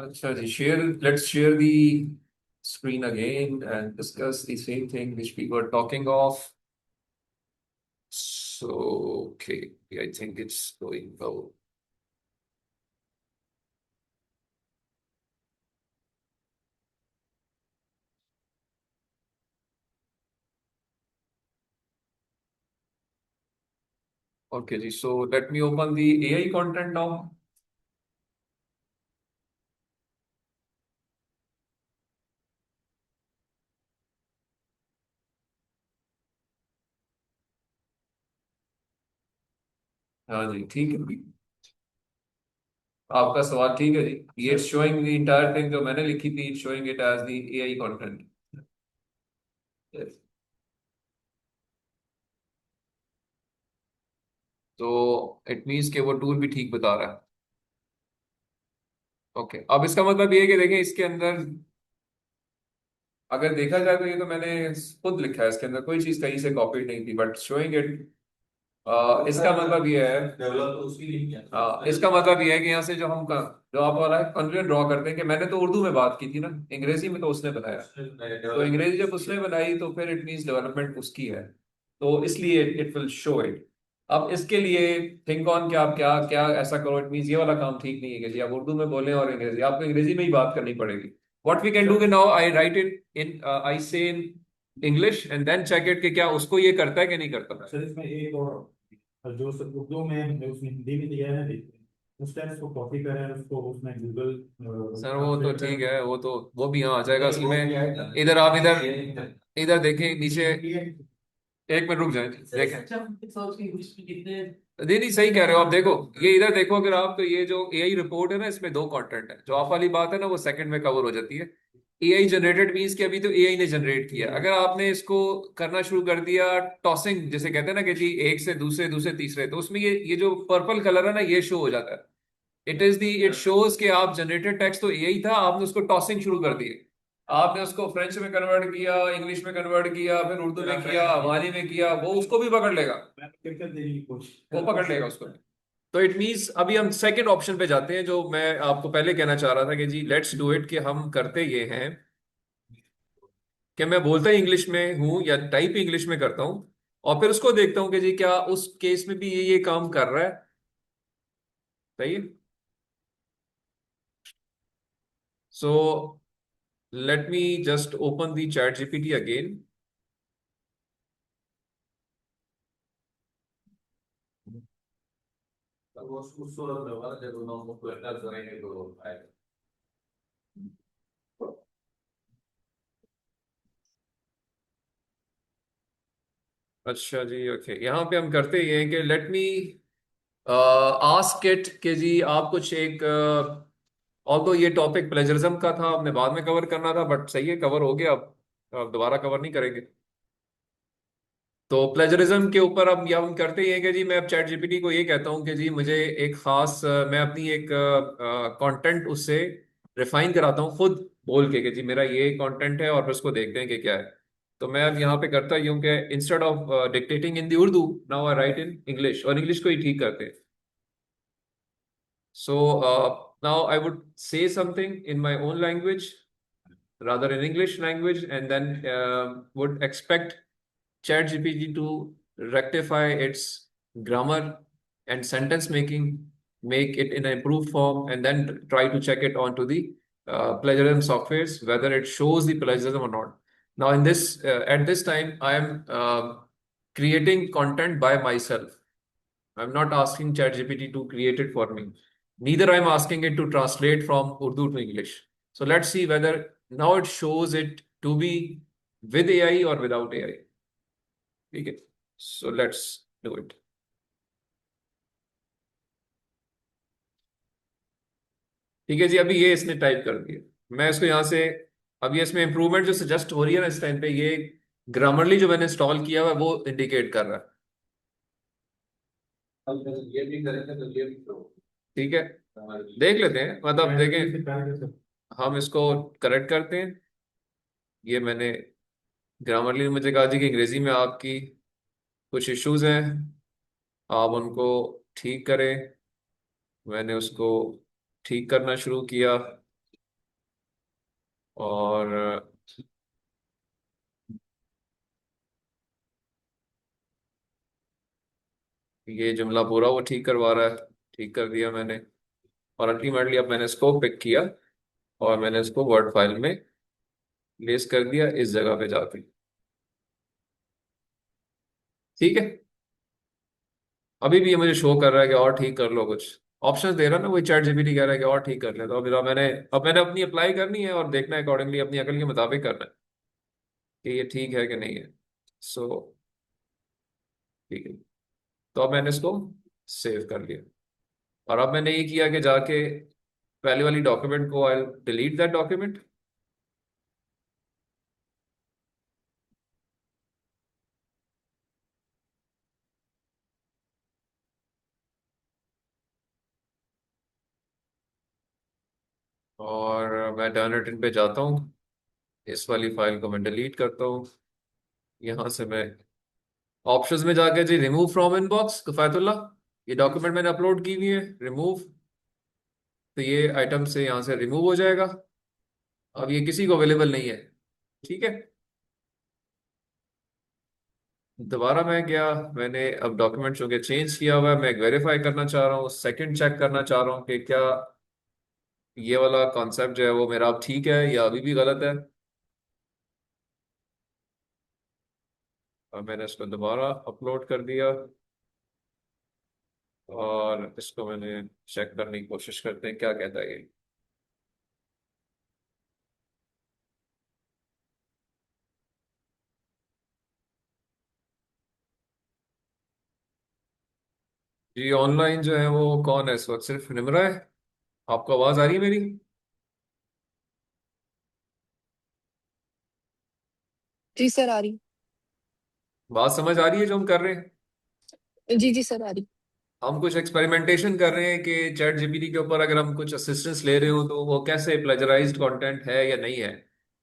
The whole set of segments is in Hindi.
अच्छा जी, share let's share the screen again and discuss the same thing which we were talking of. So, okay, I think it's going well. Okay जी, so let me open the AI content now. हाँ जी, ठीक है। आपका सवाल ठीक है जी। ये शोइंग द इंटायर थिंग जो मैंने लिखी थी, showing it as the AI content. तो इट मीन्स कि वो टूल भी ठीक बता रहा है। ओके, अब इसका मतलब ये है कि देखें इसके अंदर अगर देखा जाए तो ये तो मैंने खुद लिखा है, इसके अंदर कोई चीज कहीं से कॉपी नहीं थी, बट शोइंग इट इसका मतलब ये है। डेवलप तो उसकी नहीं किया। इसका मतलब ये है कि यहाँ से जो आप वाला कंफ्यूजन ड्रॉ करते हैं कि मैंने तो उर्दू में बात की थी ना, अंग्रेजी में तो उसने बताया। तो अंग्रेजी जब उसने बनाई तो फिर इट मीन्स डेवलपमेंट उसकी है, तो इसलिए इट विल शो इट। अब इसके लिए थिंक ऑन कि आप क्या क्या ऐसा करो, इट मीन्स ये वाला काम ठीक नहीं है कि जी आप उर्दू में बोलें और अंग्रेजी, आपको अंग्रेजी में ही बात करनी पड़ेगी। What we can do now, I write it in, I say in English and then check it कि क्या उसको ये करता है कि नहीं करता। सर इसमें एक और जो सर उर्दू में उसने हिंदी में दिया है उस टाइम उसको कॉपी करें उसको उसमें गूगल सर वो तो ट्रांसलेट ठीक करें। है, वो भी यहाँ आ जाएगा नहीं असल वो भी में। आएगा। इधर आप इधर इधर देखें नीचे। ये एक मिनट रुक जाए, सर देखें। सच्चा हिसाब से इंग्लिश में कितने। नहीं नहीं, सही कह रहे हो आप। देखो ये इधर देखो, अगर आप तो ये जो एआई रिपोर्ट है ना, इसमें दो कंटेंट है। जो आप वाली बात है ना वो सेकंड में कवर हो जाती है। एआई जनरेटेड मीन्स कि अभी तो एआई ने जनरेट किया। अगर आपने इसको करना शुरू कर दिया टॉसिंग, जैसे कहते हैं ना कि जी एक से दूसरे, दूसरे तीसरे, तो उसमें ये जो पर्पल कलर है ना ये शो हो जाता है। इट शोज कि आप जनरेटेड टेक्स्ट तो यही था, आपने उसको टॉसिंग शुरू कर दिए। आपने उसको फ्रेंच में कन्वर्ट किया, इंग्लिश में कन्वर्ट किया, फिर उर्दू में किया, हमारी में किया, वो उसको भी पकड़ लेगा। मैं कर देने की कोशिश वो पकड़ लेगा उसको। तो इट मीन्स अभी हम सेकंड ऑप्शन पे जाते हैं, जो मैं आपको पहले कहना चाह रहा था कि जी लेट्स डू इट, कि हम करते ये हैं कि मैं बोलता ही इंग्लिश में हूं या टाइप इंग्लिश में करता हूं, और फिर उसको देखता हूं कि जी क्या उस केस में भी ये काम कर रहा है। सही है। सो let me just open the chat gpt again. वो उस सूरत में होगा जब उन्होंने उसको एंटर करेंगे तो आएगा। अच्छा जी, ओके, यहाँ पे हम करते ये हैं कि लेट मी आस्क इट कि जी आप कुछ एक, और तो ये टॉपिक प्लेजरिज्म का था, हमने बाद में कवर करना था, बट सही है कवर हो गया। अब दोबारा कवर नहीं करेंगे। तो प्लेजरिज्म के ऊपर अब या हम करते ही हैं कि जी मैं अब चैट जीपीटी को ये कहता हूँ कि जी मुझे एक खास मैं अपनी एक कंटेंट उससे रिफाइन कराता हूँ खुद बोल के कि जी मेरा ये कंटेंट है, और फिर उसको देखते हैं कि क्या है। तो मैं अब यहाँ पे करता ही हूँ कि instead of dictating in the Urdu, now I right in English, और इंग्लिश को ही ठीक करते हैं। So now I would say something in my own language rather in English language, and then would expect ChatGPT to rectify its grammar and sentence making, make it in an improved form, and then try to check it onto the plagiarism softwares whether it shows the plagiarism or not. Now, in this at this time, I am creating content by myself. I'm not asking ChatGPT to create it for me. Neither I'm asking it to translate from Urdu to English. So let's see whether now it shows it to be with AI or without AI. Okay. So let's do it. ठीक है जी, अभी ये इसने टाइप कर दिया। मैं इसको यहाँ से, अब ये इसमें इंप्रूवमेंट जो सजेस्ट हो रही है ना इस टाइम पे, ये ग्रामरली जो मैंने इंस्टॉल किया हुआ है वो इंडिकेट कर रहा है। अब ये भी करेंगे तो ये भी तो ठीक है, देख लेते हैं, मतलब मैनुअली से देखें। करेंगे सर। हम इसको करेक्ट करते हैं। ये मैंने ग्रामरली मुझे कहा जी कि अंग्रेजी में आपकी कुछ इश्यूज हैं, आप उनको ठीक करें। मैंने उसको ठीक करना शुरू किया। और ये जुमला पूरा वो ठीक करवा रहा है, ठीक कर दिया मैंने। और अल्टीमेटली अब मैंने इसको पिक किया और मैंने इसको वर्ड फाइल में प्लेस कर दिया इस जगह पे जाके। ठीक है, अभी भी ये मुझे शो कर रहा है कि और ठीक कर लो, कुछ ऑप्शंस दे रहा है ना, वही चैट जीपीटी कह रहा है कि और ठीक कर ले। तो अब मैंने अपनी अप्लाई करनी है और देखना है अकॉर्डिंगली, अपनी अकल के मुताबिक करना है कि ये ठीक है कि नहीं है। सो ठीक है, तो अब मैंने इसको सेव कर लिया। और अब मैंने ये किया कि जाके पहले वाली डॉक्यूमेंट को आई डिलीट दैट डॉक्यूमेंट। और मैं डन रिटर्न पे जाता हूँ, इस वाली फाइल को मैं डिलीट करता हूँ। यहाँ से मैं ऑप्शंस में जाके जी रिमूव फ्रॉम इनबॉक्स किफायतुल्लाह, ये डॉक्यूमेंट मैंने अपलोड की हुई है, रिमूव। तो ये आइटम से यहाँ से रिमूव हो जाएगा, अब ये किसी को अवेलेबल नहीं है। ठीक है, दोबारा मैं गया, मैंने अब डॉक्यूमेंट चूंकि चेंज किया हुआ है, मैं वेरीफाई करना चाह रहा हूँ, सेकंड चेक करना चाह रहा हूँ कि क्या ये वाला कॉन्सेप्ट जो है वो मेरा अब ठीक है या अभी भी गलत है। और मैंने इसको दोबारा अपलोड कर दिया और इसको मैंने चेक करने की कोशिश करते हैं क्या कहता है ये। जी ऑनलाइन जो है वो कौन है इस वक्त, सिर्फ निमरा है। आपको आवाज आ रही है मेरी? जी सर आ रही। बात समझ आ रही है जो हम कर रहे हैं? जी जी सर आ रही। हम कुछ एक्सपेरिमेंटेशन कर रहे हैं कि चैट जीपीटी के ऊपर अगर हम कुछ असिस्टेंस ले रहे हो तो वो कैसे प्लेजराइज्ड कंटेंट है या नहीं है।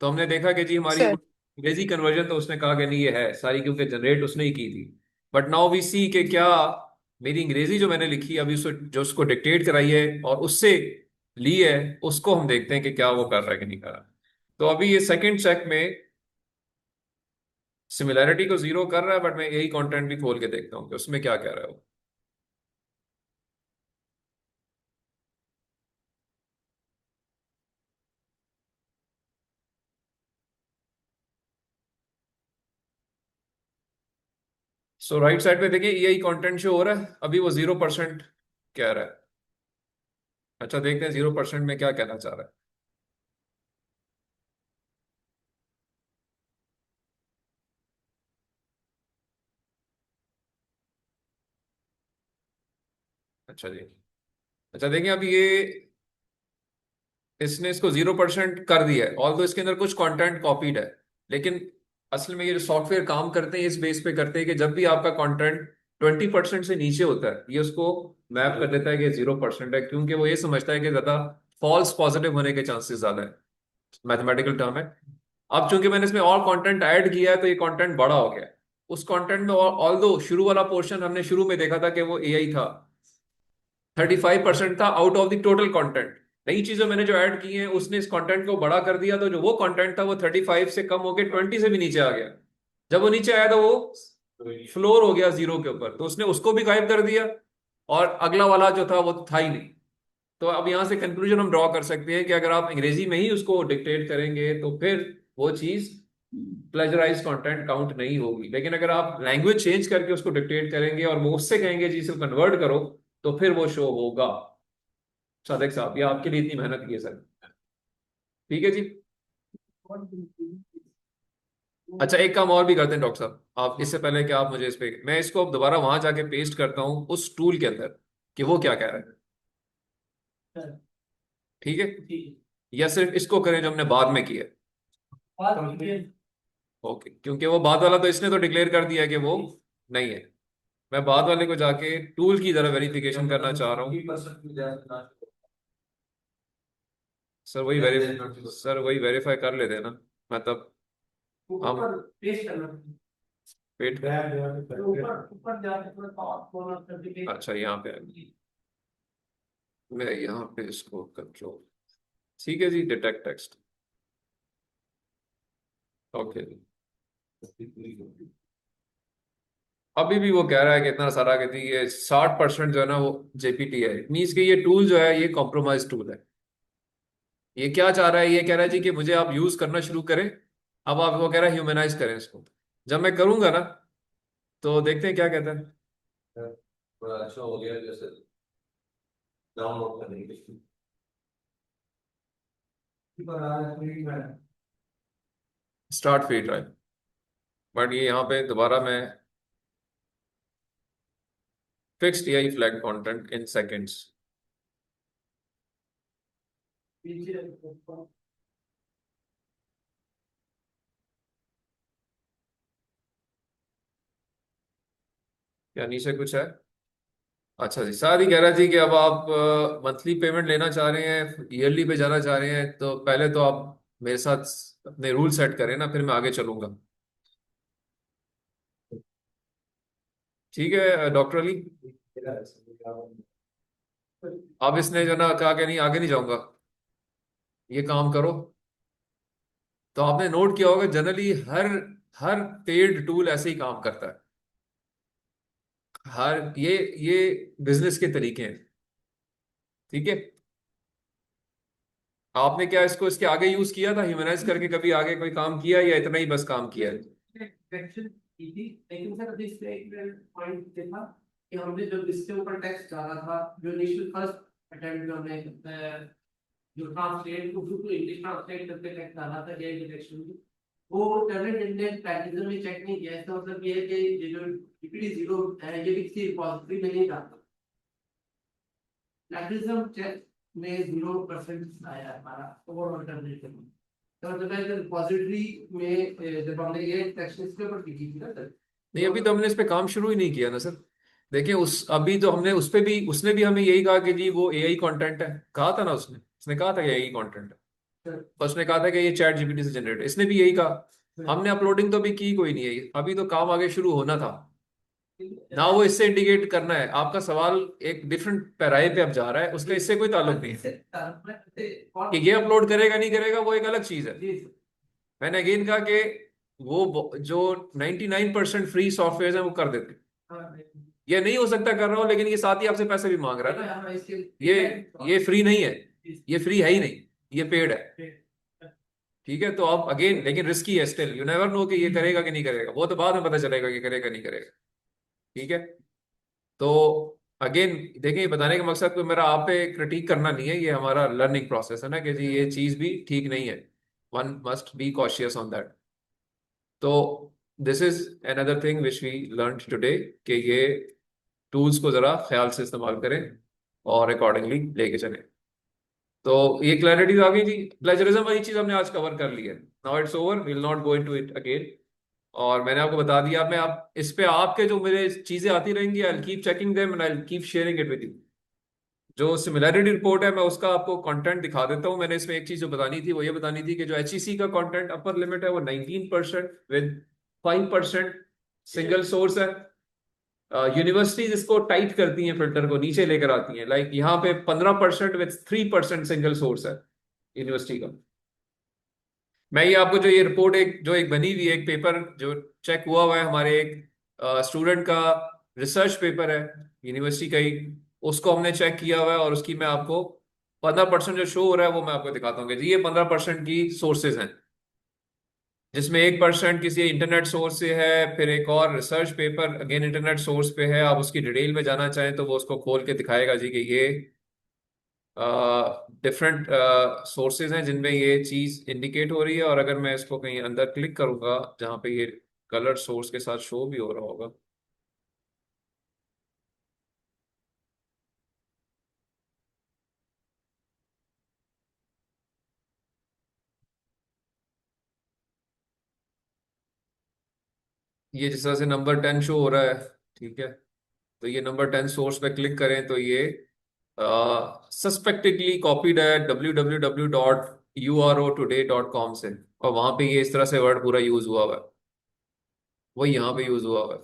तो हमने देखा कि जी हमारी सर अंग्रेजी कन्वर्जन तो उसने कहा कि नहीं ये है सारी, क्योंकि जनरेट उसने ही की थी। बट नाउ वी सी कि क्या मेरी अंग्रेजी जो मैंने लिखी अभी उसको जो उसको डिक्टेट कराई है और उससे ली है, उसको हम देखते हैं कि क्या वो कर रहा है कि नहीं कर रहा। तो अभी ये सेकंड चेक में सिमिलैरिटी को जीरो कर रहा है, बट मैं यही कंटेंट भी खोल के देखता हूँ कि उसमें क्या कह रहा है वो। सो राइट साइड पे देखिए यही कंटेंट शो हो रहा है, अभी वो 0% कह रहा है। अच्छा देखते हैं 0% में क्या कहना चाह रहा है। अच्छा जी, अच्छा देखिए अब ये इसने इसको 0% कर दिया है, ऑल्दो इसके अंदर कुछ कंटेंट कॉपीड है। लेकिन असल में ये जो सॉफ्टवेयर काम करते हैं इस बेस पे करते हैं कि जब भी आपका कंटेंट 20% से नीचे होता है ये उसको मैप कर देता है कि 0% है, क्योंकि वो ये समझता है कि ज्यादा फॉल्स पॉजिटिव होने के चांसेस ज्यादा है। मैथमेटिकल टर्म है। अब चूंकि मैंने इसमें और कंटेंट ऐड किया है तो ये कंटेंट बड़ा हो गया है। उस कंटेंट में ऑल दो शुरू वाला पोर्शन हमने शुरू में देखा था कि वो एआई था, 35% था out of the total content. नई चीजें मैंने जो ऐड की हैं उसने इस कंटेंट को बड़ा कर दिया, तो जो वो कंटेंट था वो 35 से कम होकर 20 से भी नीचे आ गया। जब वो नीचे आया तो वो फ्लोर हो गया जीरो के ऊपर, तो उसने उसको भी गायब कर दिया और अगला वाला जो था वो था ही नहीं। तो अब यहां से कंक्लूजन हम ड्रॉ कर सकते हैं कि अगर आप अंग्रेजी में ही उसको डिक्टेट करेंगे तो फिर वो चीज प्लेजराइज कंटेंट काउंट नहीं होगी। लेकिन अगर आप लैंग्वेज चेंज करके उसको डिक्टेट करेंगे और वो उससे कहेंगे जी इसे कन्वर्ट करो, तो फिर वो शो होगा। सादिक साहब ये आपके लिए इतनी मेहनत की है सर। ठीक है जी। अच्छा एक काम और भी करते हैं डॉक्टर साहब, आप इससे पहले कि आप मुझे इस पे, मैं इसको अब दोबारा वहां जाके पेस्ट करता हूँ उस टूल के अंदर कि वो क्या कह रहा है। ठीक है, या सिर्फ इसको करें जो हमने बाद में किया। ओके, क्योंकि वो बाद वाला तो इसने तो डिक्लेयर कर दिया है कि वो नहीं है। मैं बाद वाले को जाके टूल की जरा वेरिफिकेशन करना चाह रहा हूँ। सर वही वेरीफाई कर लेते हैं ना, मतलब हम वेट। अच्छा यहाँ पे मैं यहाँ पे इसको कंट्रोल, ठीक है जी, डिटेक्ट टेक्स्ट। ओके, अभी भी वो कह रहा है कि इतना सारा कहती है 60% जो है ना वो जेपीटी है। मीन्स कि ये टूल जो है ये कॉम्प्रोमाइज टूल है। ये क्या चाह रहा है, ये कह रहा है जी कि मुझे आप यूज करना शुरू करें। अब आप, वो कह रहा है ह्यूमनाइज करें इसको। जब मैं करूंगा ना तो देखते हैं क्या कहता है। बड़ा अच्छा हो गया जैसे डाउनलोड करने के लिए। स्टार्ट फ्री ट्रायल, बट ये यहाँ पे दोबारा मैं fixed AI flag content in seconds. क्या नीचे कुछ है? अच्छा जी, साथ ही कह रहा थी कि अब आप मंथली पेमेंट लेना चाह रहे हैं, ईयरली पे जाना चाह रहे हैं, तो पहले तो आप मेरे साथ अपने रूल सेट करें ना, फिर मैं आगे चलूंगा। ठीक है डॉक्टर अली। अब इसने जो ना कहा कि नहीं आगे नहीं जाऊंगा, ये काम करो। तो आपने नोट किया होगा जनरली हर हर पेड टूल ऐसे ही काम करता है। हर ये बिजनेस के तरीके हैं। ठीक है, आपने क्या इसको इसके आगे यूज किया था ह्यूमनाइज करके, कभी आगे कोई काम किया या इतना ही बस काम किया है? करेक्शन की थी, लेकिन सर अभी इसमें एक पॉइंट ये था कि हमने जब इसके ऊपर टेक्स्ट डाला था, जो इनिशियल फर्स्ट अटेम्प्ट में हमने जो translate Urdu to English translate करके टेक्स्ट डाला था ये डिटेक्शन की, वो करंट इंडियन पैकेज में चेक नहीं किया। इसका मतलब ये है कि ये जो जीपीटी 0 है ये भी किसी रिपॉजिटरी में नहीं जाता। प्लेगरिज्म चेक में 0% आया है हमारा ओवरऑल टर्मिनेशन में। तो मतलब है कि रिपॉजिटरी में जब हमने ये टेक्स्ट इसके ऊपर की थी ना सर, नहीं, अभी तो हमने इस पे काम शुरू ही नहीं किया ना सर। देखिए उस अभी तो हमने उस पे भी, उसने भी हमें यही कहा कि जी वो एआई कंटेंट है, कहा था ना उसने। उसने कहा था कि एआई कंटेंट है, और उसने कहा था कि ये चैट जीपीटी से जनरेट, इसने भी यही कहा। हमने अपलोडिंग तो अभी की कोई नहीं है, अभी तो काम आगे शुरू होना था ना। वो इससे इंडिकेट करना है। आपका सवाल एक डिफरेंट पैराए पे अब जा रहा है, उसका इससे कोई ताल्लुक नहीं है। कि ये अपलोड करेगा नहीं करेगा वो एक अलग चीज है। मैंने अगेन कहा कि वो जो 99% फ्री सॉफ्टवेयर है वो कर देते हैं। ये नहीं हो सकता कर रहा हो, लेकिन ये साथ ही आपसे पैसे भी मांग रहा है ना। ये फ्री नहीं है, ये फ्री है ही नहीं, ये पेड है। ठीक है, तो आप अगेन, लेकिन रिस्की है स्टिल, यू नेवर नो कि ये करेगा कि नहीं करेगा, वो तो बाद में पता चलेगा कि करेगा नहीं करेगा। ठीक है, तो अगेन देखिए, ये बताने का मकसद कोई मेरा आप पे क्रिटिक करना नहीं है, ये हमारा लर्निंग प्रोसेस है ना कि जी ये चीज भी ठीक नहीं है। One must be cautious on that. तो this is another thing which we learn today कि ये टूल्स को जरा ख्याल से इस्तेमाल करें और अकॉर्डिंगली लेके चलें। तो ये क्लैरिटी आ गई थी। प्लेजरिज्म वाली चीज हमने आज कवर कर ली है। Now it's over, will not go into it again. और मैंने आपको बता दिया, मैं आप इस पे आपके जो मेरे चीजें आती रहेंगी, I keep checking them and I keep sharing it with you. जो सिमिलैरिटी रिपोर्ट है मैं उसका आपको कंटेंट दिखा देता हूँ। मैंने इसमें एक चीज जो बतानी थी वो ये बतानी थी कि जो एचईसी का कंटेंट अपर लिमिट है वो 19% विद 5% सिंगल सोर्स है। यूनिवर्सिटीज इसको टाइट करती हैं, फिल्टर को नीचे लेकर आती हैं। लाइक यहाँ पे 15% विद 3% सिंगल सोर्स है यूनिवर्सिटी का। मैं ये आपको जो ये रिपोर्ट एक जो एक बनी हुई है, एक पेपर जो चेक हुआ है हमारे एक स्टूडेंट का रिसर्च पेपर है यूनिवर्सिटी का ही, उसको हमने चेक किया हुआ है। और उसकी मैं आपको 15% जो शो हो रहा है वो मैं आपको दिखाता हूँ कि जी ये 15% की सोर्सेज हैं, जिसमें 1% किसी इंटरनेट सोर्स से है, फिर एक और research paper again internet source पे है। आप उसकी डिटेल में जाना चाहें तो वो उसको खोल के दिखाएगा जी कि ये डिफरेंट सोर्सेज हैं जिनमें ये चीज इंडिकेट हो रही है। और अगर मैं इसको कहीं अंदर क्लिक करूंगा जहां पे ये कलर सोर्स के साथ शो भी हो रहा होगा, ये जिस तरह से नंबर 10 शो हो रहा है। ठीक है, तो ये नंबर 10 सोर्स पे क्लिक करें तो ये सस्पेक्टेडली कॉपीड है www.urotoday.com से, और वहां पे ये इस तरह से वर्ड पूरा यूज हुआ हुआ है, वही यहाँ पे यूज हुआ हुआ है।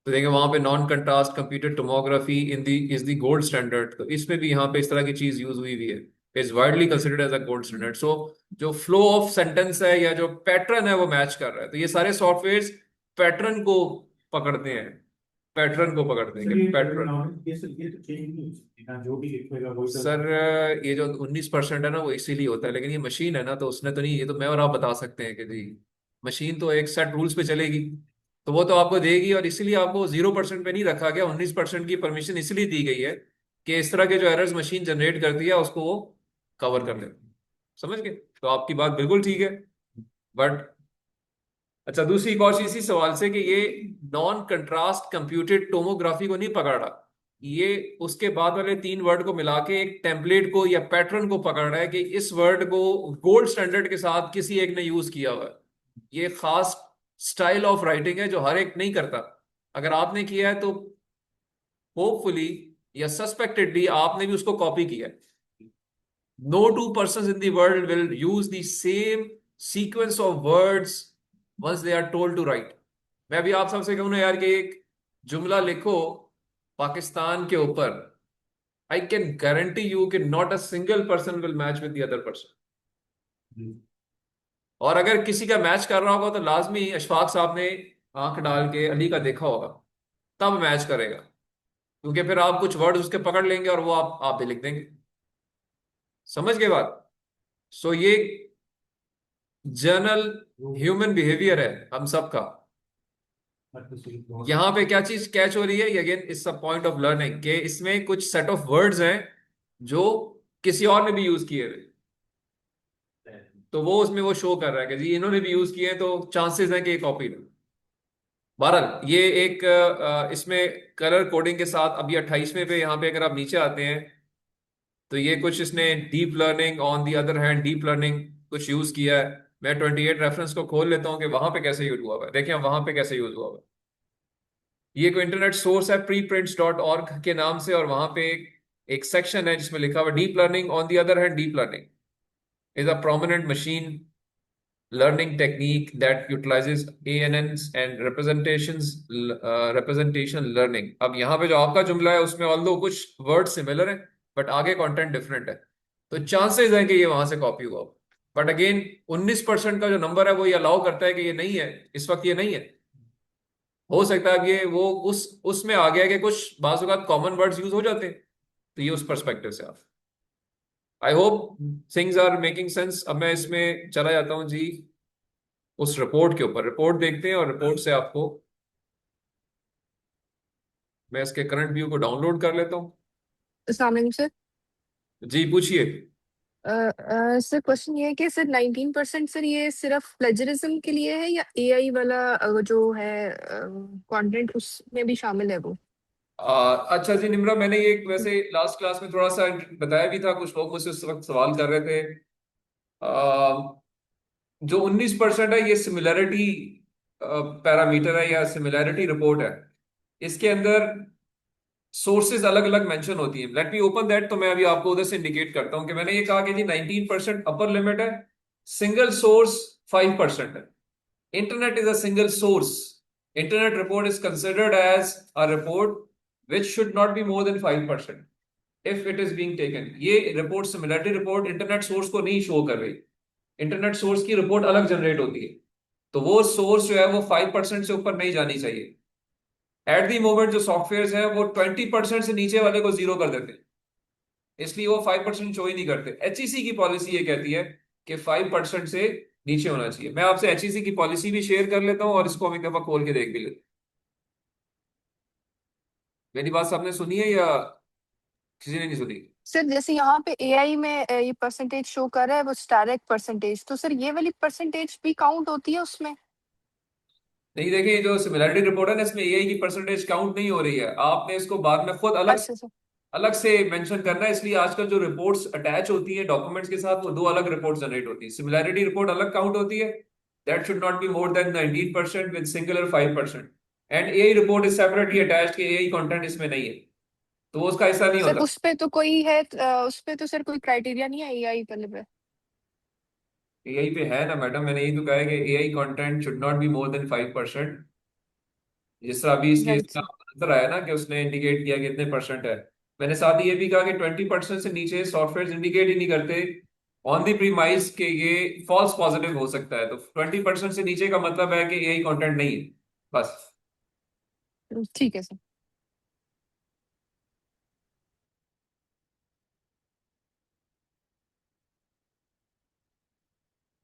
तो देखें वहां पे non contrast computed tomography in the is the gold standard, तो इसमें भी यहाँ पे इस तरह की चीज यूज हुई हुई है। Is widely considered as a gold standard. So जो फ्लो ऑफ सेंटेंस है या जो पैटर्न है वो मैच कर रहा है। तो ये सारे सॉफ्टवेयर पैटर्न को पकड़ते हैं, पैटर्न को पकड़ते हैं सर कि ये पैटर्न। ये तो चेंज नहीं हो सकती ना, जो भी लिखेगा वही सर ये जो 19% है ना वो इसीलिए होता है, लेकिन ये मशीन है ना तो उसने तो नहीं, ये तो मैं और आप बता सकते हैं कि जी मशीन तो एक सेट रूल्स पे चलेगी, तो वो तो आपको देगी। और इसीलिए आपको 0% पे नहीं रखा गया, 19% की परमिशन इसलिए दी गई है कि इस तरह के जो एरर्स मशीन जनरेट करती है उसको वो कवर कर ले। समझ गए? तो आपकी बात बिल्कुल ठीक है। बट अच्छा, दूसरी एक और चीज इसी सवाल से कि ये नॉन कंट्रास्ट कंप्यूटेड टोमोग्राफी को नहीं पकड़ रहा, ये उसके बाद वाले 3 वर्ड को मिला के एक टेम्पलेट को या पैटर्न को पकड़ रहा है कि इस वर्ड को गोल्ड स्टैंडर्ड के साथ किसी एक ने यूज किया हुआ है। ये खास स्टाइल ऑफ राइटिंग है जो हर एक नहीं करता। अगर आपने किया है तो होपफुली या सस्पेक्टेडली आपने भी उसको कॉपी किया है। No two persons in the world will use the same sequence of words once they are told to write. मैं भी आप सबसे कहूँ ना यार कि एक जुमला लिखो पाकिस्तान के ऊपर, आई कैन गारंटी यू कि not a single person will match with the other person. और अगर किसी का मैच कर रहा होगा तो लाजमी अशफाक साहब ने आंख डाल के अली का देखा होगा, तब मैच करेगा, क्योंकि फिर आप कुछ वर्ड उसके पकड़ लेंगे और वो आप भी लिख देंगे। समझ गए बात? सो ये जनरल ह्यूमन बिहेवियर है हम सबका। यहां पे क्या चीज कैच हो रही है, again it's a point of learning कि इसमें कुछ सेट ऑफ वर्ड्स हैं जो किसी और ने भी यूज किए हुए, तो वो उसमें वो शो कर रहा है कि जी इन्होंने भी यूज किए हैं तो चांसेस हैं कि ये कॉपी हो। बहरहाल ये एक इसमें कलर कोडिंग के साथ अभी 28वें पे यहाँ पे अगर आप नीचे आते हैं तो ये कुछ इसने deep learning on the other hand deep learning कुछ यूज किया है। मैं 28 रेफरेंस को खोल लेता हूँ कि वहां पे कैसे यूज हुआ हुआ है। देखिए वहां पे कैसे यूज हुआ हुआ है। ये कोई इंटरनेट सोर्स है preprints.org के नाम से, और वहां पे एक सेक्शन है जिसमें लिखा हुआ deep learning on the other hand deep learning is a prominent machine learning technique that utilizes ANNs and representation learning। अब यहाँ पे जो आपका जुमला है उसमें ऑल्दो कुछ वर्ड सिमिलर है बट आगे कंटेंट डिफरेंट है, तो चांसेस है कि ये वहां से कॉपी हुआ। बट अगेन 19% का जो नंबर है वो ये अलाउ करता है कि ये नहीं है, इस वक्त ये नहीं है। हो सकता है अब ये वो उसमें आ गया कि कुछ बाज़ औक़ात कॉमन वर्ड्स यूज हो जाते हैं, तो ये उस पर्सपेक्टिव से आप I hope things are making sense. अब मैं इसमें चला जाता हूँ जी उस रिपोर्ट के ऊपर। रिपोर्ट देखते हैं और रिपोर्ट से आपको मैं इसके करंट व्यू को डाउनलोड कर लेता हूँ। अस्सलाम वालेकुम सर। जी पूछिए। सर क्वेश्चन ये है कि सर 19% सर ये सिर्फ प्लेजरिज्म के लिए है या एआई वाला जो है कंटेंट उसमें भी शामिल है वो? अच्छा जी निम्रा, मैंने ये वैसे लास्ट क्लास में थोड़ा सा बताया भी था, कुछ लोग मुझसे उस वक्त सवाल कर रहे थे। जो 19% है ये सिमिलैरिटी पैरामीटर है या सिमिलैरिटी रिपोर्ट है। इसके अंदर सोर्सेज अलग अलग मेंशन होती हैं। लेट मी ओपन दैट, तो मैं अभी आपको उधर से इंडिकेट करता हूं कि मैंने ये कहा कि जी 19% अपर लिमिट है, सिंगल सोर्स 5% है। Internet is a single source. Internet report is considered as a report which should not be more than 5% if it is being taken. ये report similarity report internet source को नहीं शो कर रही। इंटरनेट सोर्स की रिपोर्ट अलग जनरेट होती है, तो वो सोर्स जो है वो 5% से ऊपर नहीं जानी चाहिए। एट दी मोमेंट जो सॉफ्टवेयर हैं वो 20% से नीचे वाले को जीरो कर देते हैं, इसलिए वो 5% शो ही नहीं करते। एचईसी की पॉलिसी ये कहती है कि 5% से नीचे होना चाहिए। मैं आपसे एचईसी की पॉलिसी भी शेयर कर लेता हूं और इसको हम एक दफा खोल के देख भी लेते। मेरी बात सबने सुनी है या किसी ने नहीं सुनी? सर जैसे यहाँ पे एआई में ये परसेंटेज शो कर रहा है वो डायरेक्ट परसेंटेज, तो सर ये वाली परसेंटेज भी काउंट होती है उसमें? नहीं, देखिए जो सिमिलैरिटी रिपोर्ट है ना इसमें एआई की परसेंटेज काउंट नहीं हो रही है। आपने इसको बाद में खुद अच्छा सर। अलग से मेंशन करना है। इसलिए आजकल जो रिपोर्ट्स अटैच होती हैं डॉक्यूमेंट्स के साथ वो दो अलग रिपोर्ट जनरेट होती है। सिमिलैरिटी रिपोर्ट अलग काउंट होती है, that should not be more then 19% with singular 5%। And AI report is separately attached कि एआई कंटेंट इसमें नहीं है, तो वो उसका हिस्सा नहीं सर होता। उस पे तो कोई है उस पे तो सर कोई क्राइटेरिया नहीं है एआई वाले पे? एआई पे है ना मैडम, मैंने यही तो कहा है कि AI content should not be more than 5%। जिस तरह अभी इस केस राइट का सर। आंसर आया ना कि उसने इंडिकेट किया कि इतने परसेंट है, मैंने साथ ही ये भी कहा कि 20% से नीचे सॉफ्टवेयर इंडिकेट ही नहीं करते ऑन द प्रीमाइस के ये फॉल्स पॉजिटिव हो सकता है। तो 20% से नीचे का मतलब है कि यही कंटेंट नहीं है बस। ठीक है सर।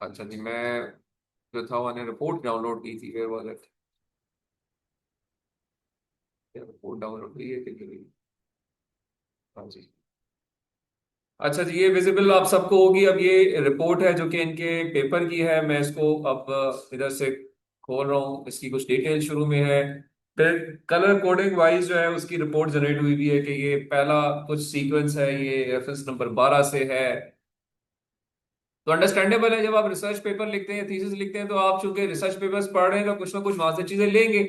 अच्छा जी, मैं जो था मैंने रिपोर्ट डाउनलोड की थी, where was it? Report download की है कि हाँ जी। अच्छा जी, ये विजिबल आप सबको होगी। अब ये रिपोर्ट है जो कि इनके पेपर की है। मैं इसको अब इधर से खोल रहा हूँ। इसकी कुछ डिटेल शुरू में है, फिर कलर कोडिंग वाइज जो है उसकी रिपोर्ट जनरेट हुई भी है कि ये पहला कुछ सीक्वेंस है, ये रेफरेंस नंबर 12 से है। तो अंडरस्टैंडेबल है, जब आप रिसर्च पेपर लिखते हैं, थीसिस लिखते हैं, तो आप चूंकि रिसर्च पेपर्स पढ़ रहे हैं तो कुछ ना कुछ वहां से चीजें लेंगे।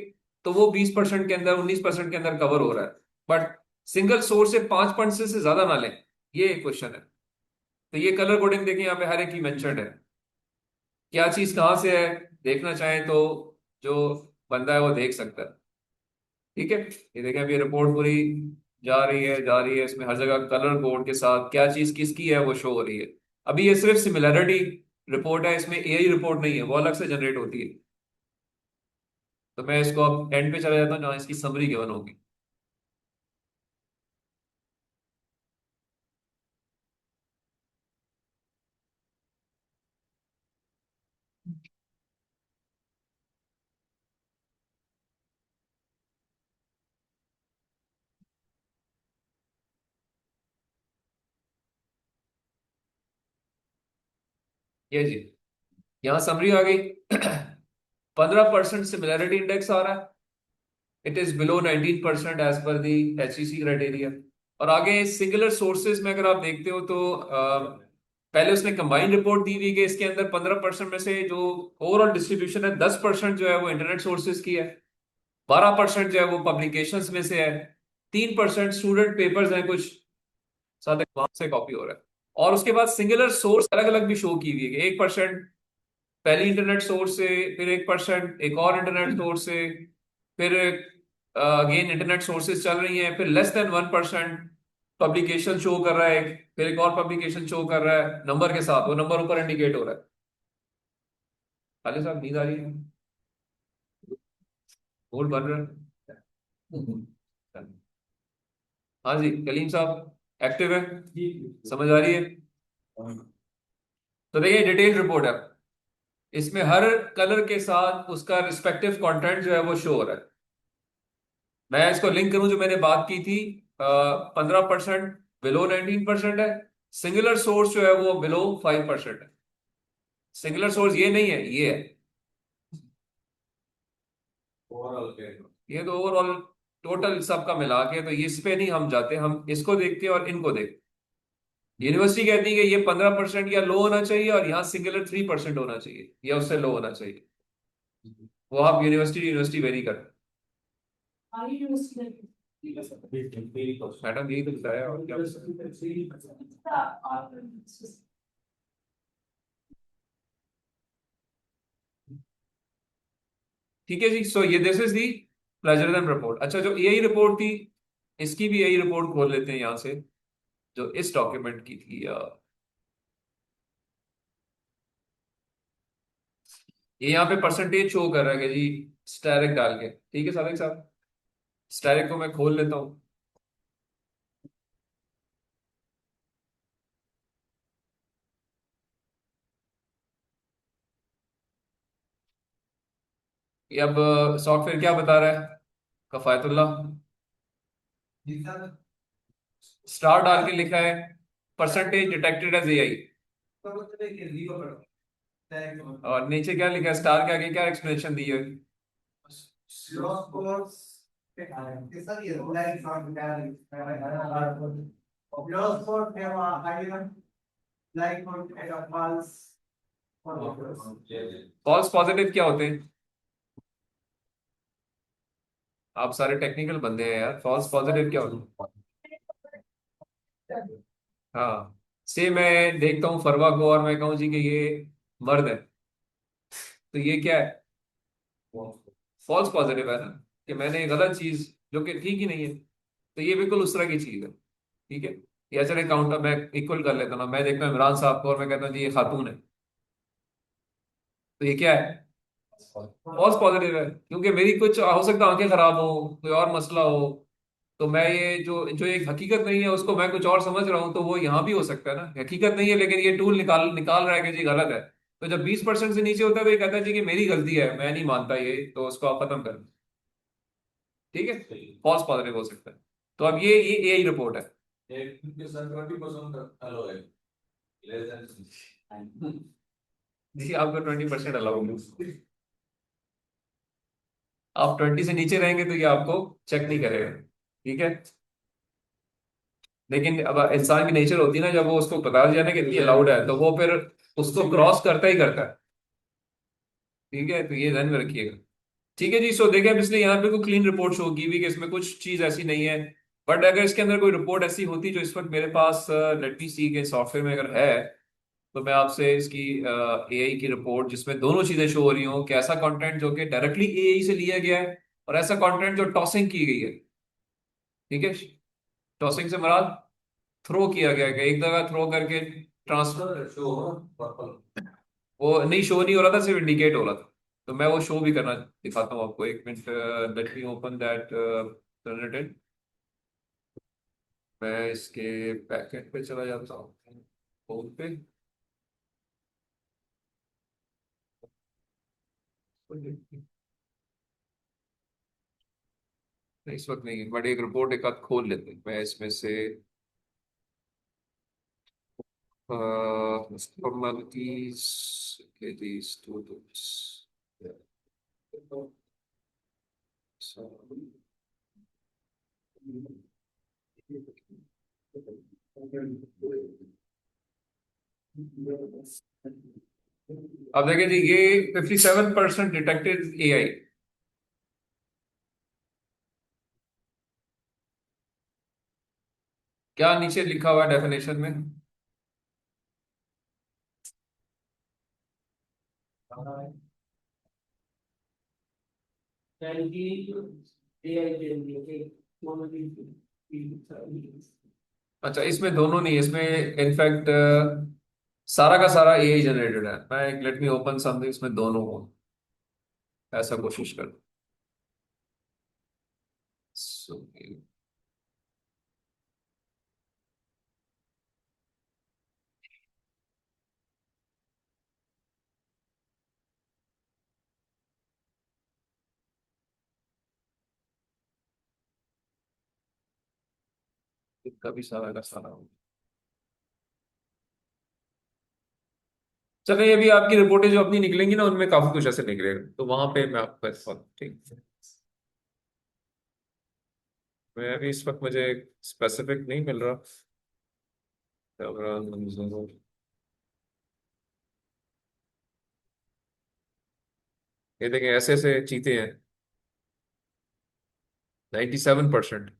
तो वो 20% के अंदर, 19% के अंदर कवर हो रहा है। बट सिंगल सोर्स से 5% से ज्यादा ना लें, ये एक क्वेश्चन है। तो ये कलर कोडिंग देखिए, यहाँ पे हर एक की मेंशन्ड है, क्या चीज कहाँ से है। देखना चाहें तो जो बंदा है वो देख सकता है। ठीक है, ये देखें अभी रिपोर्ट पूरी जा रही है, जा रही है। इसमें हर जगह कलर कोड के साथ क्या चीज किसकी है वो शो हो रही है। अभी ये सिर्फ सिमिलैरिटी रिपोर्ट है, इसमें एआई रिपोर्ट नहीं है, वो अलग से जनरेट होती है। तो मैं इसको अब एंड पे चला जाता हूँ जहाँ इसकी समरी गिवन होगी। ये जी, यहाँ समरी आ गई। 15% सिमिलैरिटी इंडेक्स आ रहा है। It is below 19% as per the HEC criteria. और आगे सिंगुलर सोर्सेज में अगर आप देखते हो तो पहले उसने कंबाइंड रिपोर्ट दी हुई कि इसके अंदर 15% में से जो ओवरऑल डिस्ट्रीब्यूशन है, 10% जो है वो इंटरनेट सोर्सेज की है, 12% जो है वो पब्लिकेशंस में से है, 3% स्टूडेंट पेपर्स हैं कुछ, साथ वहां से कॉपी हो रहा है। और उसके बाद सिंगुलर सोर्स अलग अलग भी शो की हुई है कि 1% पहली इंटरनेट सोर्स से, फिर 1% एक और इंटरनेट सोर्स से, फिर अगेन इंटरनेट सोर्सेज चल रही हैं, फिर लेस देन 1% पब्लिकेशन शो कर रहा है, फिर एक और पब्लिकेशन शो कर रहा है नंबर के साथ, वो नंबर ऊपर इंडिकेट हो रहा है। खाली साहब नींद आ रही है? बोल बन रहा है? हाँ जी कलीम साहब एक्टिव है, समझ आ रही है? तो देखिए डिटेल रिपोर्ट है, इसमें हर कलर के साथ उसका रिस्पेक्टिव कंटेंट जो है वो शो हो रहा है। मैं इसको लिंक करूं जो मैंने बात की थी, 15% बिलो 19% है। सिंगुलर सोर्स जो है वो बिलो 5% है। सिंगुलर सोर्स ये नहीं है, ये है ओवरऑल। ये तो ओवरऑल टोटल सबका मिला के, तो इस पे नहीं हम जाते, हम इसको देखते हैं और इनको देखते हैं। यूनिवर्सिटी कहती है कि ये 15% या लो होना चाहिए और यहाँ सिंगुलर 3% होना चाहिए या उससे लो होना चाहिए। वो आप यूनिवर्सिटी यूनिवर्सिटी वेरी करते हैं। मैडम यही तो बताया और क्या बताया? ठीक है जी, सो ये this is the plagiarism report. अच्छा, जो एआई रिपोर्ट थी, इसकी भी एआई रिपोर्ट खोल लेते हैं यहाँ से, जो इस डॉक्यूमेंट की थी। ये यहाँ पे परसेंटेज शो कर रहा है कि जी स्टैरिक डाल के, ठीक है सादिक साहब, स्टैरिक को मैं खोल लेता हूँ। ये अब सॉफ्टवेयर क्या बता रहा है कफायतुल्लाह? स्टार डाल के लिखा है परसेंटेज डिटेक्टेड एज एआई, और नीचे क्या लिखा है, स्टार के आगे क्या एक्सप्लेनेशन दी है? फॉल्स पॉजिटिव क्या होते हैं? आप सारे टेक्निकल बंदे हैं यार, फॉल्स पॉजिटिव क्या होते हैं? हाँ, से मैं देखता हूँ फरवा को और मैं कहूँ जी कि ये मर्द है, तो ये क्या है? फॉल्स पॉजिटिव है ना, कि मैंने गलत चीज जो कि ठीक ही नहीं है। तो ये बिल्कुल उस तरह की चीज है। ठीक है, या चले काउंटर मैं इक्वल कर लेता हूँ ना, मैं देखता हूँ इमरान साहब को और मैं कहता हूँ जी ये खातून है, तो ये क्या है, फॉल्स पॉजिटिव है, क्योंकि मेरी कुछ हो सकता है आंखें खराब हो, कोई और मसला हो, तो मैं ये जो जो एक हकीकत नहीं है उसको मैं कुछ और समझ रहा हूँ, तो वो यहाँ भी हो सकता है ना, हकीकत नहीं है लेकिन ये टूल निकाल निकाल रहा है कि जी गलत है। तो जब 20% से नीचे होता है तो ये कहता है जी कि मेरी गलती है, मैं नहीं मानता ये, तो उसको आप खत्म कर, ठीक है, फॉल्स पॉजिटिव हो सकता है। तो अब ये यही रिपोर्ट है। जी आपको 20% अलाउ होगी, आप 20 से नीचे रहेंगे तो ये आपको चेक नहीं करेगा, ठीक है। लेकिन अब इंसान की नेचर होती है ना, जब वो उसको बता दिया ना कि इतनी अलाउड है तो वो फिर उसको क्रॉस करता ही करता है, ठीक है, तो ये ध्यान में रखिएगा। ठीक है जी, सो देखिए अब इसलिए यहाँ पे कोई क्लीन रिपोर्ट शो की हुई कि इसमें कुछ चीज ऐसी नहीं है, बट अगर इसके अंदर कोई रिपोर्ट ऐसी होती जो इस वक्त मेरे पास लेट मी सी के सॉफ्टवेयर में अगर है, तो मैं आपसे इसकी एआई की रिपोर्ट जिसमें दोनों चीजें शो हो रही हो कि ऐसा कंटेंट जो कि डायरेक्टली एआई से लिया गया है और ऐसा कंटेंट जो टॉसिंग की गई है, ठीक है, टॉसिंग से मुराद थ्रो किया गया है, एक जगह थ्रो करके ट्रांसफर शो, वो नहीं शो नहीं हो रहा था, सिर्फ इंडिकेट हो रहा था, तो मैं वो शो भी करना दिखाता हूँ आपको, एक minute, let me open that turn, मैं इसके बैकएंड पे चला जाता हूँ, होम पे, नहीं इस वक्त नहीं, बट एक रिपोर्ट एक आध खोल लेते हैं, मैं इसमें से formalities, okay, these students. Yeah. So, अब देखिए जी ये 57% डिटेक्टेड एआई, क्या नीचे लिखा हुआ है डेफिनेशन में, And AI generated monologue. अच्छा इसमें दोनों नहीं है, इसमें इनफैक्ट सारा का सारा एआई जनरेटेड है, मैं लेट मी ओपन समथिंग इसमें दोनों हो, ऐसा कोशिश कर। So, इसका भी सारा का सारा हो, चलिए अभी आपकी रिपोर्टें जो अपनी निकलेंगी ना उनमें काफी कुछ ऐसे निकलेगा, तो वहां पे मैं आपको ठीक है। मैं अभी इस वक्त मुझे स्पेसिफिक नहीं मिल रहा, ये देखें ऐसे ऐसे चीते हैं, 97%।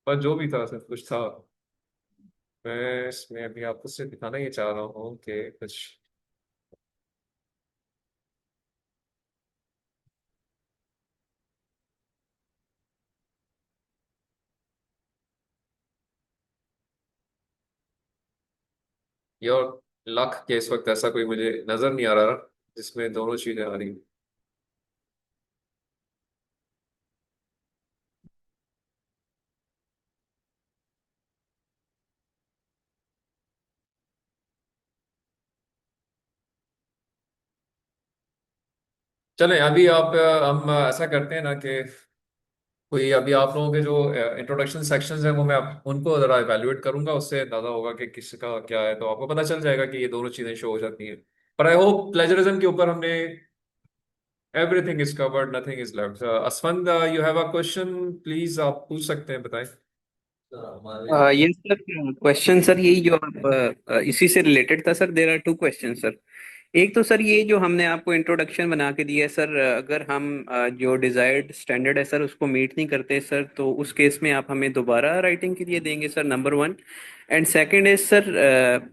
पर जो भी था सब कुछ था, मैं इसमें अभी आपको सिर्फ दिखाना ये चाह रहा हूँ कि कुछ, योर लक के इस वक्त ऐसा कोई मुझे नजर नहीं आ रहा जिसमें दोनों चीजें आ रही हैं। चलें अभी आप हम ऐसा करते हैं ना कि कोई अभी आप लोगों के जो इंट्रोडक्शन सेक्शंस हैं वो मैं उनको जरा इवेल्युएट करूंगा, उससे अंदाजा होगा कि किसका क्या है, तो आपको पता चल जाएगा कि ये दोनों चीजें शो हो जाती हैं। पर आई होप प्लेजरिज्म के ऊपर हमने everything is covered, nothing is left. Asfand you have a question, please आप पूछ सकते हैं, बताएं। यस सर, क्वेश्चन सर यही जो आप इसी से रिलेटेड था sir. There are two question sir. एक तो सर ये जो हमने आपको इंट्रोडक्शन बना के दिया है सर, अगर हम जो डिजायर्ड स्टैंडर्ड है सर उसको मीट नहीं करते सर, तो उस केस में आप हमें दोबारा राइटिंग के लिए देंगे sir, number one. And second is sir,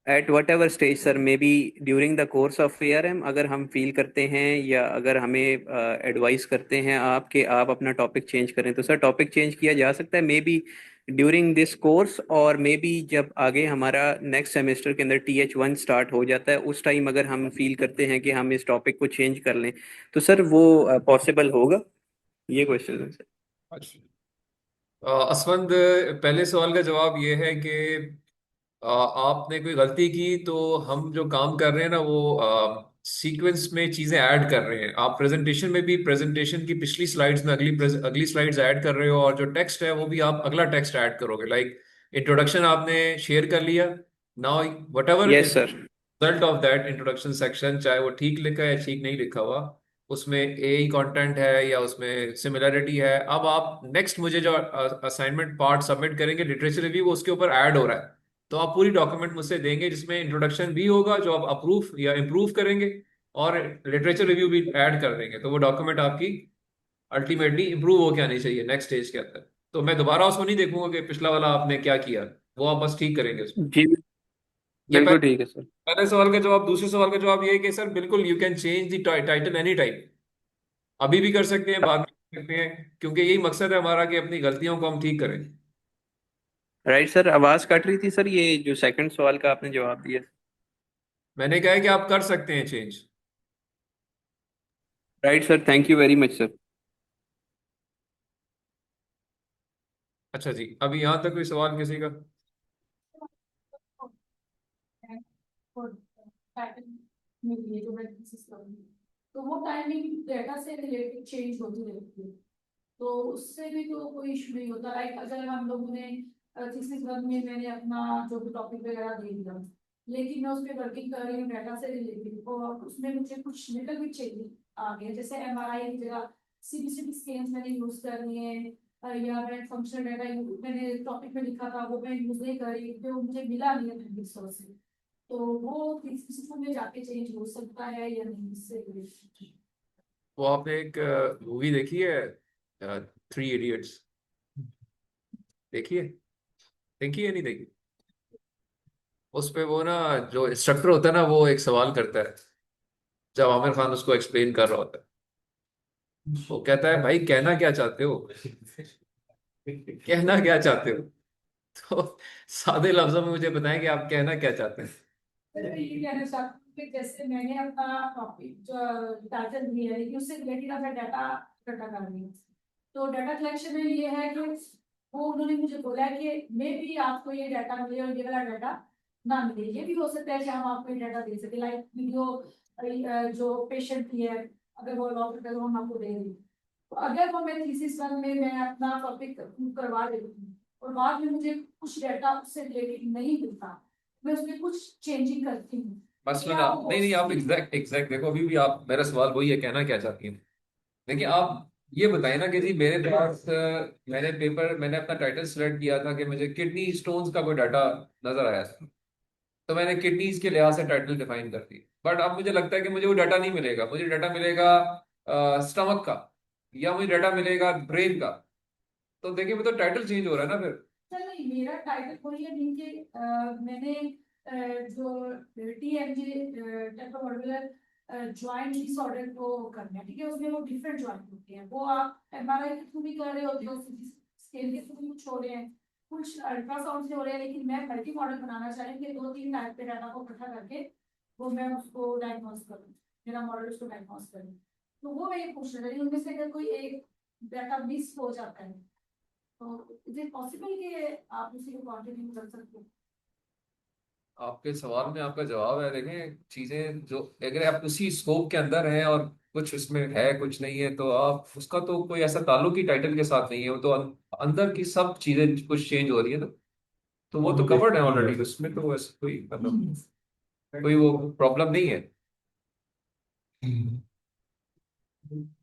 at whatever stage sir, may be during the course of ARM, अगर हम फील करते हैं या अगर हमें एडवाइस करते हैं आप कि आप अपना टॉपिक चेंज करें, तो सर टॉपिक चेंज किया जा सकता है, मे बी ड्यूरिंग दिस कोर्स, और मे बी जब आगे हमारा नेक्स्ट सेमेस्टर के अंदर TH1 स्टार्ट हो जाता है, उस टाइम अगर हम फील करते हैं कि हम इस टॉपिक को चेंज कर लें, तो सर वो पॉसिबल होगा? ये क्वेश्चन है सर। अच्छा। असमंद, पहले सवाल का जवाब ये है कि आपने कोई गलती की तो हम जो काम कर रहे हैं ना वो सीक्वेंस में चीजें ऐड कर रहे हैं। आप प्रेजेंटेशन में भी प्रेजेंटेशन की पिछली स्लाइड्स में अगली स्लाइड्स ऐड कर रहे हो, और जो टेक्स्ट है वो भी आप अगला टेक्स्ट ऐड करोगे। लाइक इंट्रोडक्शन आपने शेयर कर लिया, now what ever yes sir. Result of that introduction section, चाहे वो ठीक लिखा है या ठीक नहीं लिखा हुआ, उसमें AI कंटेंट है या उसमें सिमिलरिटी है, अब आप नेक्स्ट मुझे जो असाइनमेंट पार्ट सबमिट करेंगे लिटरेचर रिव्यू, वो उसके ऊपर ऐड हो रहा है। तो आप पूरी डॉक्यूमेंट मुझसे देंगे जिसमें इंट्रोडक्शन भी होगा जो आप अप्रूव या इम्प्रूव करेंगे, और लिटरेचर रिव्यू भी ऐड कर देंगे। तो वो डॉक्यूमेंट आपकी अल्टीमेटली इंप्रूव होके आनी चाहिए नेक्स्ट स्टेज के अंदर। तो मैं दोबारा उसको नहीं देखूंगा कि पिछला वाला आपने क्या किया, वो आप बस ठीक करेंगे उसको। जी ये बिल्कुल ठीक है सर। पहले सवाल का जवाब। दूसरे सवाल का जवाब ये है कि सर बिल्कुल you can change the title any time, अभी भी कर सकते हैं, बाद में कर सकते हैं, क्योंकि यही मकसद है हमारा कि अपनी गलतियों को हम ठीक करें। राइट सर, आवाज कट रही थी सर, ये जो सेकंड सवाल का आपने जवाब दिया। मैंने कहा है कि आप कर सकते हैं change. Right sir, thank you very much sir. अच्छा जी, अभी यहाँ तक कोई सवाल किसी का? और पैटर्न मिली है जो मैं डिस्कस करूंगी, तो वो टाइमिंग डेटा से रिलेटेड चेंज होती रहती है, तो उससे भी तो कोई इशू नहीं होता। लाइक अगर हम लोगों ने तीसरी क्लास में मैंने अपना जो भी टॉपिक वगैरह दे दिया, लेकिन मैं उस पर वर्किंग कर रही हूँ डेटा से रिलेटेड, और उसमें मुझे कुछ लिटिल बिट चेंज आ गया, जैसे MRI की जगह CBCT स्कैन्स मैंने यूज करनी है, या मैं फंक्शनल डाटा मैंने टॉपिक में लिखा था वो मैं यूज नहीं कर रही, जो मुझे मिला नहीं है सोर्स से, तो वो किसी में जाके चेंज हो सकता है या नहीं, इससे related? वो आपने एक मूवी देखी है, 3 इडियट्स? देखिए, देखी है नहीं देखी? उस पे वो ना, जो इंस्ट्रक्टर होता है ना, वो एक सवाल करता है जब आमिर खान उसको एक्सप्लेन कर रहा होता है। वो कहता है, भाई कहना क्या चाहते हो? कहना क्या चाहते हो? तो सादे लफ्जों में मुझे बताएं कि आप कहना क्या चाहते हैं। मैं ये कहना चाहती हूँ कि जैसे मैंने अपना टॉपिक जो टाइटल दिया है लेकिन उससे रिलेटेड अपना डाटा इकट्ठा कर लिया, तो डाटा कलेक्शन में ये है कि वो उन्होंने मुझे बोला है कि मे भी आपको ये डाटा मिले और ये वाला डाटा ना मिले, ये भी हो सकता है कि हम आपको ये डाटा दे सके, लाइक वीडियो जो पेशेंट की है अगर वो लॉक करके हम आपको दे दें, तो अगर वो मैं थीसिस वन में मैं अपना टॉपिक करवा देती हूँ और बाद में मुझे कुछ डाटा उससे रिलेटेड नहीं मिलता, मैं उसमें कुछ चेंजिंग करती हूँ। मसलन क्या आप वो नहीं नहीं, आप एग्जैक्ट एग्जैक्ट देखो, अभी भी आप, मेरा सवाल वही है, कहना क्या चाहती हैं। देखिए, आप ये बताएं ना कि जी मेरे पास मैंने अपना टाइटल सिलेक्ट किया था कि मुझे किडनी स्टोन्स का कोई डाटा नजर आया था, तो मैंने किडनीज के लिहाज से टाइटल डिफाइन कर दी। बट अब मुझे लगता है कि मुझे वो डाटा नहीं मिलेगा, मुझे डाटा मिलेगा स्टमक का, या मुझे डाटा मिलेगा ब्रेन का। तो देखिए, वो तो टाइटल चेंज हो रहा है ना फिर। सर नहीं, मेरा टाइटल वही है नहीं कि मैंने जो TMJ टेम्पोरल जॉइंट डिसऑर्डर को करना है, ठीक है, उसमें वो डिफरेंट जॉइंट होते हैं, वो आप MRI के थ्रू भी कर रहे होते हो, स्कैन के थ्रू भी कुछ हो रहे हैं, कुछ अल्ट्रासाउंड से हो रहे हैं, लेकिन मैं मल्टी मॉडल बनाना चाह रही हूँ कि 2-3 टाइप के डाटा को इकट्ठा करके वो मैं उसको डायग्नोस करूँ, मेरा मॉडल उसको डायग्नोस करूँ, तो वो मैं ये पूछ रही हूँ उनमें से अगर कोई एक डाटा मिस हो जाता है तो इज इट पॉसिबल कि आप उसी को कंटिन्यू कर सकते हो? आपके सवाल में आपका जवाब है। देखें, चीजें जो अगर आप उसी स्कोप के अंदर हैं और कुछ उसमें है कुछ नहीं है, तो आप उसका तो कोई ऐसा ताल्लुक ही टाइटल के साथ नहीं है, वो तो अंदर की सब चीजें कुछ चेंज हो रही है ना, तो वो तो कवर्ड है ऑलरेडी, उसमें तो ऐसा कोई मतलब कोई वो प्रॉब्लम नहीं है।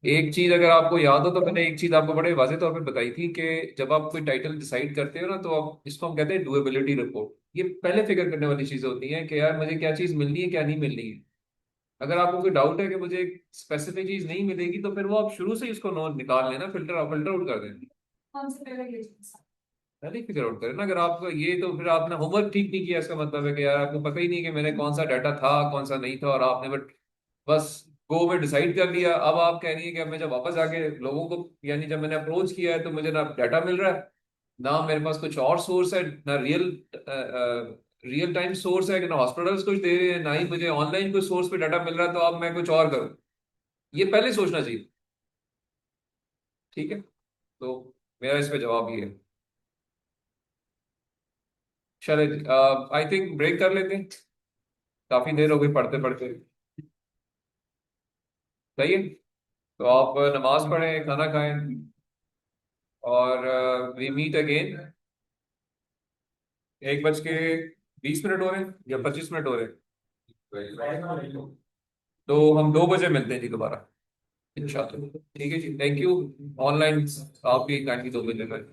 एक चीज अगर आपको याद हो तो मैंने एक चीज आपको बड़े वाजे तौर पे बताई थी कि जब आप कोई टाइटल डिसाइड करते हो ना, तो आप इसको हम कहते हैं डुएबिलिटी रिपोर्ट। ये पहले फिक्र करने वाली चीजें होती हैं कि यार मुझे क्या चीज मिलनी है क्या नहीं मिलनी है। अगर आपको कोई डाउट है कि मुझे एक स्पेसिफिक चीज नहीं मिलेगी, तो फिर वो आप शुरू से ही उसको नो निकाल लेना, फिल्टर आउट कर देना। कौन से पहले ये चीज़? पहले ही फिगर आउट करें ना। अगर आपको ये, तो फिर आपने होमवर्क ठीक नहीं किया, इसका मतलब है कि यार आपको पता ही नहीं कि मैंने कौन सा डाटा था कौन सा नहीं था, और आपने बस गो में डिसाइड कर लिया। अब आप कह रही है कि अब मैं जब वापस आके लोगों को, यानी जब मैंने अप्रोच किया है तो मुझे ना डाटा मिल रहा है, ना मेरे पास कुछ और सोर्स है, ना रियल टाइम सोर्स है, कि ना हॉस्पिटल्स कुछ दे रहे हैं, ना ही मुझे ऑनलाइन कोई सोर्स पे डाटा मिल रहा है, तो अब मैं कुछ और करूँ। ये पहले सोचना चाहिए। ठीक है, तो मेरा इस पे जवाब ये है। चलिए, आई थिंक ब्रेक कर लेते हैं, काफी देर हो गई पढ़ते पढ़ते। सही है, तो आप नमाज पढ़ें, खाना खाएं, और वी मीट अगेन। 1:20 हो रहे हैं या 25 मिनट हो रहे हैं, तो हम 2 बजे मिलते हैं जी दोबारा इंशाल्लाह। ठीक है जी, थैंक यू। ऑनलाइन आपकी काइंडली 2 बजे तक।